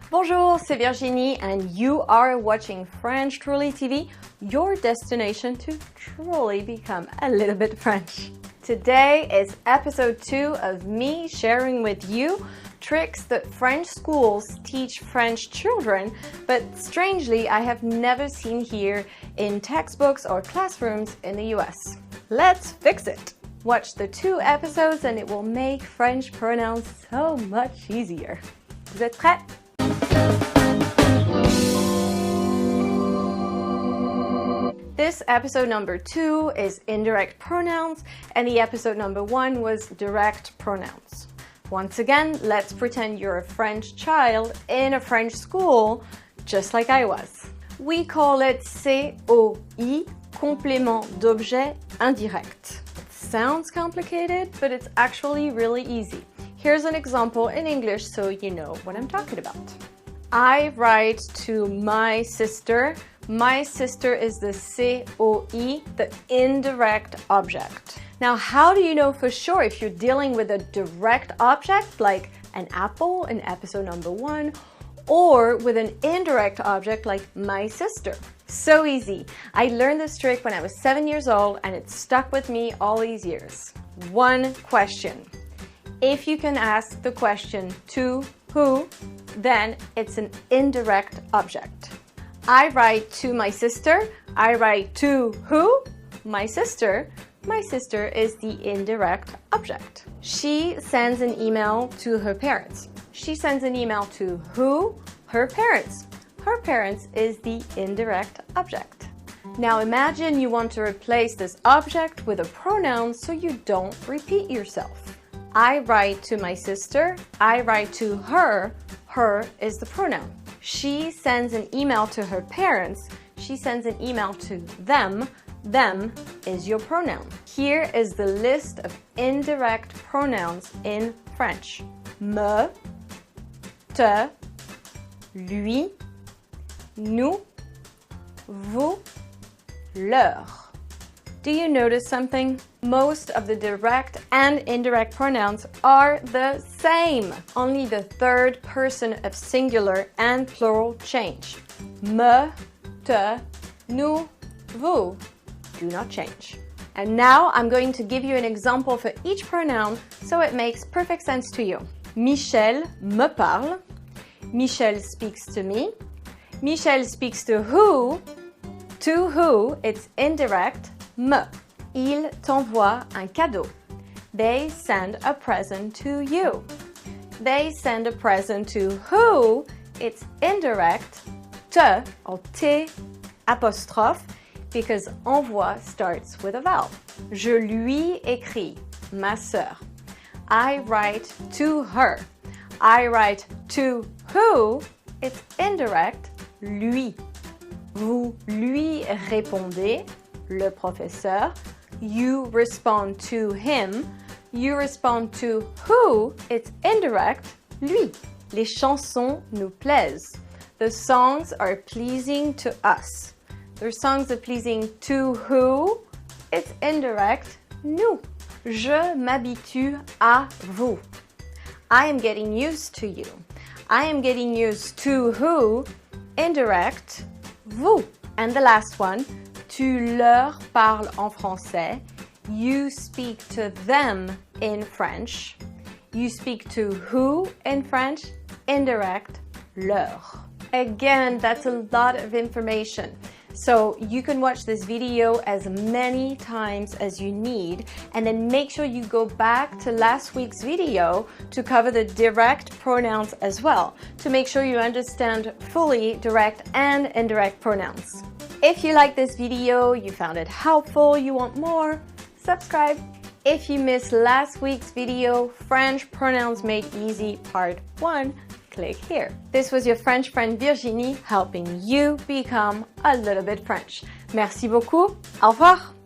Bonjour, c'est Virginie and you are watching French Truly TV, your destination to truly become a little bit French. Today is episode 2 of me sharing with you tricks that French schools teach French children, but strangely I have never seen here in textbooks or classrooms in the US. Let's fix it! Watch the 2 episodes and it will make French pronouns so much easier. Vous êtes prêts? This episode number 2 is indirect pronouns and the episode number 1 was direct pronouns. Once again, let's pretend you're a French child in a French school, just like I was. We call it COI, complément d'objet indirect. It sounds complicated, but it's actually really easy. Here's an example in English so you know what I'm talking about. I write to my sister. My sister is the COI, the indirect object. Now, how do you know for sure if you're dealing with a direct object, like an apple in episode number 1, or with an indirect object like my sister? So easy. I learned this trick when I was 7 years old and it stuck with me all these years. One question. If you can ask the question to who, then it's an indirect object. I write to my sister. I write to who? My sister. My sister is the indirect object. She sends an email to her parents. She sends an email to who? Her parents. Her parents is the indirect object. Now imagine you want to replace this object with a pronoun so you don't repeat yourself. I write to my sister. I write to her. Her is the pronoun. She sends an email to her parents. She sends an email to them. Them is your pronoun. Here is the list of indirect pronouns in French. Me, te, lui, nous, vous, leur. Do you notice something? Most of the direct and indirect pronouns are the same. Only the third person of singular and plural change. Me, te, nous, vous do not change. And now I'm going to give you an example for each pronoun so it makes perfect sense to you. Michel me parle. Michel speaks to me. Michel speaks to who? To who, it's indirect. Me. Il t'envoie un cadeau. They send a present to you. They send a present to who? It's indirect. Te or te apostrophe because envoie starts with a vowel. Je lui écris, ma sœur. I write to her. I write to who? It's indirect. Lui. Vous lui répondez. Le professeur. You respond to him. You respond to who? It's indirect. Lui. Les chansons nous plaisent. The songs are pleasing to us. The songs are pleasing to who? It's indirect. Nous. Je m'habitue à vous. I am getting used to you. I am getting used to who? Indirect. Vous. And the last one. Tu leur parles en français. You speak to them in French. You speak to who in French? Indirect. Leur. Again, that's a lot of information. So you can watch this video as many times as you need and then make sure you go back to last week's video to cover the direct pronouns as well to make sure you understand fully direct and indirect pronouns. If you like this video, you found it helpful, you want more, subscribe. If you missed last week's video, French Pronouns Made Easy Part 1, click here. This was your French friend Virginie helping you become a little bit French. Merci beaucoup. Au revoir.